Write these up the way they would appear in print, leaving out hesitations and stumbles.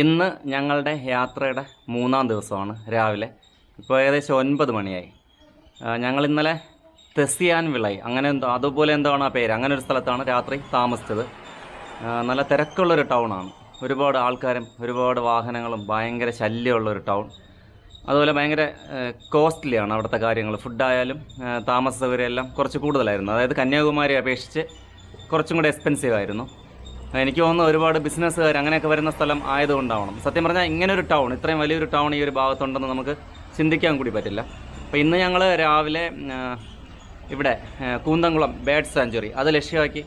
ഇന്ന് ഞങ്ങളുടെ യാത്രയുടെ 3-ാം ദിവസമാണ്. രാവിലെ ഇപ്പോൾ ഏകദേശം 9 മണിയായി. ഞങ്ങൾ ഇന്നലെ തെസിയാൻ വിളൈ അങ്ങനെ എന്തോ അതുപോലെ എന്താണ് ആ പേര്, അങ്ങനെ ഒരു സ്ഥലത്താണ് രാത്രി താമസിച്ചത്. നല്ല തിരക്കുള്ളൊരു ടൗണാണ്. ഒരുപാട് ആൾക്കാരും ഒരുപാട് വാഹനങ്ങളും ഭയങ്കര ശല്യമുള്ളൊരു ടൗൺ. അതുപോലെ ഭയങ്കര കോസ്റ്റ്ലിയാണ് അവിടുത്തെ കാര്യങ്ങൾ. ഫുഡായാലും താമസ സൗകര്യം എല്ലാം കുറച്ച് കൂടുതലായിരുന്നു. അതായത് കന്യാകുമാരി അപേക്ഷിച്ച് കുറച്ചും കൂടെ എക്സ്പെൻസീവ് ആയിരുന്നു. എനിക്ക് തോന്നുന്നു ഒരുപാട് ബിസിനസ്സുകാർ അങ്ങനെയൊക്കെ വരുന്ന സ്ഥലം ആയതുകൊണ്ടാവണം. സത്യം പറഞ്ഞാൽ ഇങ്ങനൊരു ടൗൺ, ഇത്രയും വലിയൊരു ടൗൺ ഈ ഒരു ഭാഗത്തുണ്ടെന്ന് നമുക്ക് ചിന്തിക്കാൻ കൂടി പറ്റില്ല. അപ്പോൾ ഇന്ന് ഞങ്ങൾ രാവിലെ ഇവിടെ കൂന്തംകുളം ബേർഡ് സാഞ്ചുറി അത് ലക്ഷ്യമാക്കി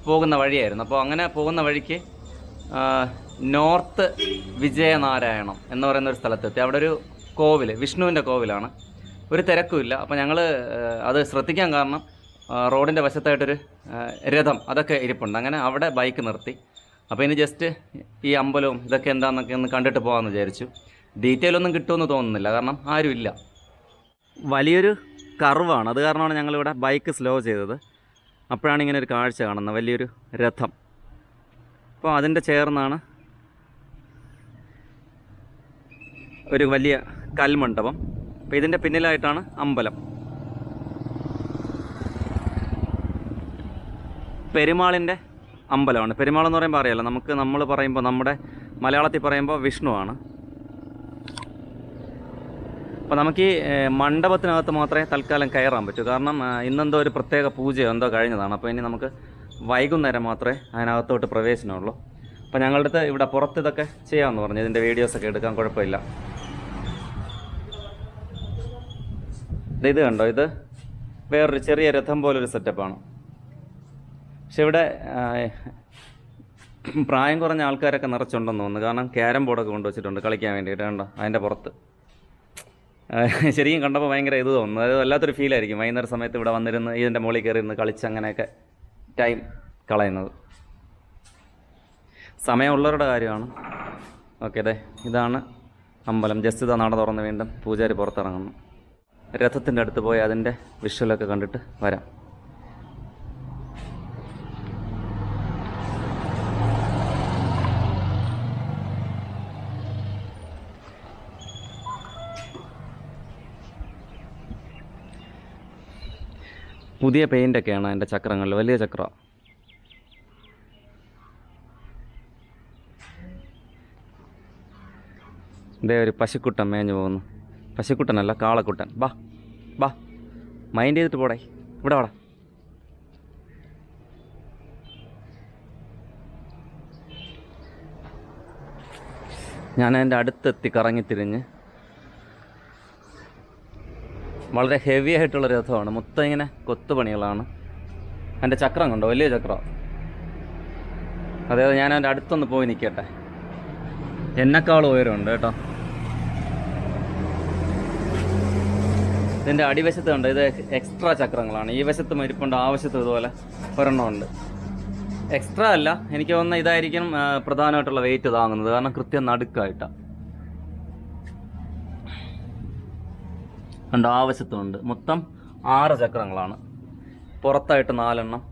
പോകുന്ന വഴിയായിരുന്നു. അപ്പോൾ അങ്ങനെ പോകുന്ന വഴിക്ക് നോർത്ത് വിജയനാരായണം എന്ന് പറയുന്നൊരു സ്ഥലത്തെത്തി. അവിടെ ഒരു കോവിൽ, വിഷ്ണുവിൻ്റെ കോവിലാണ്. ഒരു തിരക്കുമില്ല. അപ്പോൾ ഞങ്ങൾ അത് ശ്രദ്ധിക്കാൻ കാരണം റോഡിൻ്റെ വശത്തായിട്ടൊരു രഥം അതൊക്കെ ഇരിപ്പുണ്ട്. അങ്ങനെ അവിടെ ബൈക്ക് നിർത്തി. അപ്പോൾ ഇനി ജസ്റ്റ് ഈ അമ്പലവും ഇതൊക്കെ എന്താണെന്നൊക്കെ ഒന്ന് കണ്ടിട്ട് പോകാമെന്ന് വിചാരിച്ചു. ഡീറ്റെയിൽ ഒന്നും കിട്ടുമെന്ന് തോന്നുന്നില്ല, കാരണം ആരുമില്ല. വലിയൊരു കർവാണ്, അത് കാരണമാണ് ഞങ്ങളിവിടെ ബൈക്ക് സ്ലോ ചെയ്തത്. അപ്പോഴാണ് ഇങ്ങനെ ഒരു കാഴ്ച കാണുന്നത്, വലിയൊരു രഥം. അപ്പോൾ അതിൻ്റെ ചേർന്നാണ് ഒരു വലിയ കൽമണ്ഡപം. അപ്പോൾ ഇതിൻ്റെ പിന്നിലായിട്ടാണ് അമ്പലം. പെരുമാളിൻ്റെ അമ്പലമാണ്. പെരുമാൾ എന്ന് പറയുമ്പോൾ അറിയാലോ, നമ്മൾ പറയുമ്പോൾ നമ്മുടെ മലയാളത്തിൽ പറയുമ്പോൾ വിഷ്ണുവാണ്. അപ്പോൾ നമുക്ക് ഈ മണ്ഡപത്തിനകത്ത് മാത്രമേ തൽക്കാലം കയറാൻ പറ്റൂ. കാരണം ഇന്നെന്തോ ഒരു പ്രത്യേക പൂജയോ എന്തോ കഴിഞ്ഞതാണ്. അപ്പോൾ ഇനി നമുക്ക് വൈകുന്നേരം മാത്രമേ അതിനകത്തോട്ട് പ്രവേശനമുള്ളൂ. അപ്പോൾ ഞങ്ങളുടെ അടുത്ത് ഇവിടെ പുറത്ത് ഇതൊക്കെ ചെയ്യാമെന്ന് പറഞ്ഞു, ഇതിൻ്റെ വീഡിയോസൊക്കെ എടുക്കാൻ കുഴപ്പമില്ല. ഇത് കണ്ടോ, ഇത് വേറൊരു ചെറിയ രഥം പോലൊരു സെറ്റപ്പാണ്. പക്ഷെ ഇവിടെ പ്രായം കുറഞ്ഞ ആൾക്കാരൊക്കെ നിറച്ചുണ്ടെന്ന് തോന്നുന്നു. കാരണം ക്യാരം ബോർഡൊക്കെ കൊണ്ടുവച്ചിട്ടുണ്ട് കളിക്കാൻ വേണ്ടിയിട്ട്. കണ്ടോ അതിൻ്റെ പുറത്ത്. ശരിക്കും കണ്ടപ്പോൾ ഭയങ്കര ഇത് തോന്നുന്നു. അത് വല്ലാത്തൊരു ഫീലായിരിക്കും വൈകുന്നേരം സമയത്ത് ഇവിടെ വന്നിരുന്ന് ഇതിൻ്റെ മുകളിൽ കയറി ഇരുന്ന് കളിച്ച് അങ്ങനെയൊക്കെ ടൈം കളയുന്നത്. സമയമുള്ളവരുടെ കാര്യമാണ്. ഓക്കെ, അതെ ഇതാണ് അമ്പലം. ജസ്റ്റ് ഇതാ നട തുറന്ന് വീണ്ടും പൂജാരി പുറത്തിറങ്ങുന്നു. രഥത്തിൻ്റെ അടുത്ത് പോയി അതിൻ്റെ വിഷ്വലൊക്കെ കണ്ടിട്ട് വരാം. പുതിയ പെയിൻ്റൊക്കെയാണ് അതിൻ്റെ ചക്രങ്ങളിൽ, വലിയ ചക്രം. ഇതേ ഒരു പശുക്കുട്ടൻ മേഞ്ഞു പോകുന്നു. പശുക്കുട്ടനല്ല, കാളക്കുട്ടൻ. ബാ ബാ, മൈൻഡ് ചെയ്തിട്ട് പോടേ, ഇവിടെ വാടാ. ഞാൻ അതിൻ്റെ അടുത്തെത്തി കറങ്ങിത്തിരിഞ്ഞ്. വളരെ ഹെവി ആയിട്ടുള്ള രഥമാണ്. മൊത്തം ഇങ്ങനെ കൊത്തുപണികളാണ്. അതിൻ്റെ ചക്രം കണ്ടോ, വലിയ ചക്രം. അതായത് ഞാൻ അതിൻ്റെ അടുത്തൊന്ന് പോയി നിൽക്കട്ടെ. എന്നെക്കാളും ഉയരമുണ്ട് കേട്ടോ. ഇതിൻ്റെ അടിവശത്ത് കണ്ടോ, ഇത് എക്സ്ട്രാ ചക്രങ്ങളാണ്. ഈ വശത്തും ഇരിപ്പുണ്ട്, ആ വശത്തും ഇതുപോലെ ഒരെണ്ണമുണ്ട്. എക്സ്ട്രാ അല്ല, എനിക്ക് തോന്നുന്ന ഇതായിരിക്കും പ്രധാനമായിട്ടുള്ള വെയിറ്റ് താങ്ങുന്നത്. കാരണം കൃത്യം നടുക്കായിട്ടാണ്. കണ്ടോ ആ വശത്തുമുണ്ട്. മൊത്തം 6 ചക്രങ്ങളാണ്, പുറത്തായിട്ട് 4 എണ്ണം.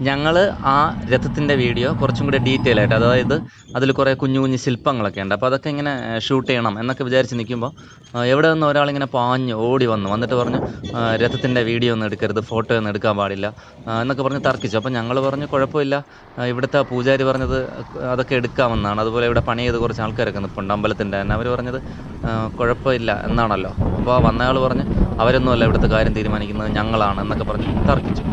ഞങ്ങൾ ആ രഥത്തിൻ്റെ വീഡിയോ കുറച്ചും കൂടി ഡീറ്റെയിൽ ആയിട്ട്, അതായത് അതിൽ കുറേ കുഞ്ഞു കുഞ്ഞു ശില്പങ്ങളൊക്കെ ഉണ്ട്. അപ്പോൾ അതൊക്കെ ഇങ്ങനെ ഷൂട്ട് ചെയ്യണം എന്നൊക്കെ വിചാരിച്ച് നിൽക്കുമ്പോൾ എവിടെ നിന്ന് ഒരാളിങ്ങനെ പാഞ്ഞ് ഓടി വന്നിട്ട് പറഞ്ഞു രഥത്തിൻ്റെ വീഡിയോ ഒന്നും എടുക്കരുത്, ഫോട്ടോ ഒന്നും എടുക്കാൻ പാടില്ല എന്നൊക്കെ പറഞ്ഞ് തർക്കിച്ചു. അപ്പോൾ ഞങ്ങൾ പറഞ്ഞു കുഴപ്പമില്ല, ഇവിടുത്തെ പൂജാരി പറഞ്ഞത് അതൊക്കെ എടുക്കാമെന്നാണ്. അതുപോലെ ഇവിടെ പണി ചെയ്ത് കുറച്ച് ആൾക്കാരൊക്കെ നിൽപ്പുണ്ട് അമ്പലത്തിൻ്റെ തന്നെ. അവർ പറഞ്ഞത് കുഴപ്പമില്ല എന്നാണല്ലോ. അപ്പോൾ വന്നയാൾ പറഞ്ഞ് അവരൊന്നുമല്ല ഇവിടുത്തെ കാര്യം തീരുമാനിക്കുന്നത്, ഞങ്ങളാണ് എന്നൊക്കെ പറഞ്ഞ് തർക്കിച്ചു.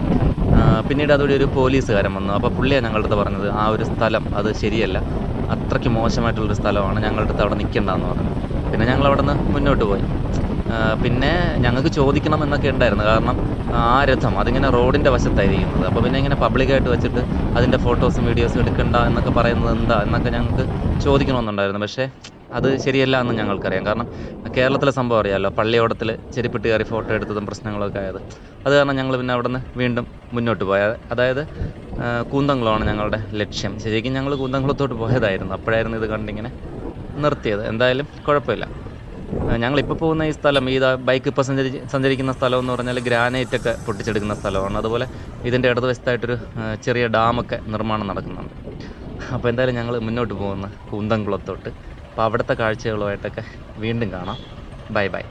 പിന്നീട് അതുകൂടി ഒരു പോലീസുകാരൻ വന്നു. അപ്പോൾ പുള്ളിയാണ് ഞങ്ങളുടെ അടുത്ത് പറഞ്ഞത് ആ ഒരു സ്ഥലം അത് ശരിയല്ല, അത്രയ്ക്ക് മോശമായിട്ടുള്ളൊരു സ്ഥലമാണ്, ഞങ്ങളുടെ അടുത്ത് അവിടെ നിൽക്കേണ്ടെന്ന് പറഞ്ഞു. പിന്നെ ഞങ്ങൾ അവിടെ നിന്ന് മുന്നോട്ട് പോയി. പിന്നെ ഞങ്ങൾക്ക് ചോദിക്കണം എന്നൊക്കെ ഉണ്ടായിരുന്നു. കാരണം ആ രഥം അതിങ്ങനെ റോഡിൻ്റെ വശത്തായിരിക്കുന്നത്. അപ്പോൾ പിന്നെ ഇങ്ങനെ പബ്ലിക്കായിട്ട് വെച്ചിട്ട് അതിൻ്റെ ഫോട്ടോസും വീഡിയോസും എടുക്കണ്ട എന്നൊക്കെ പറയുന്നത് എന്താ എന്നൊക്കെ ഞങ്ങൾക്ക് ചോദിക്കണമെന്നുണ്ടായിരുന്നു. പക്ഷേ അത് ശരിയല്ല എന്ന് ഞങ്ങൾക്കറിയാം. കാരണം കേരളത്തിലെ സംഭവം അറിയാമല്ലോ, പള്ളിയോടത്തിൽ ചെരുപ്പിട്ട് കയറി ഫോട്ടോ എടുത്തതും പ്രശ്നങ്ങളൊക്കെ ആയത്. അത് കാരണം ഞങ്ങൾ പിന്നെ അവിടെ നിന്ന് വീണ്ടും മുന്നോട്ട് പോയത്. അതായത് കൂന്തംകുളമാണ് ഞങ്ങളുടെ ലക്ഷ്യം. ശരിക്കും ഞങ്ങൾ കൂന്തംകുളത്തോട്ട് പോയതായിരുന്നു. അപ്പോഴായിരുന്നു ഇത് കണ്ടിങ്ങനെ നിർത്തിയത്. എന്തായാലും കുഴപ്പമില്ല. ഞങ്ങളിപ്പോൾ പോകുന്ന ഈ സ്ഥലം ബൈക്ക് ഇപ്പോൾ സഞ്ചരിക്കുന്ന സ്ഥലം എന്ന് പറഞ്ഞാൽ ഗ്രാനൈറ്റൊക്കെ പൊട്ടിച്ചെടുക്കുന്ന സ്ഥലമാണ്. അതുപോലെ ഇതിൻ്റെ ഇടതുവശത്തായിട്ടൊരു ചെറിയ ഡാമൊക്കെ നിർമ്മാണം നടക്കുന്നുണ്ട്. അപ്പോൾ എന്തായാലും ഞങ്ങൾ മുന്നോട്ട് പോകുന്ന കുന്തംകുളത്തോട്ട്. അപ്പോൾ അവിടുത്തെ കാഴ്ചകളുമായിട്ടൊക്കെ വീണ്ടും കാണാം. Bye bye.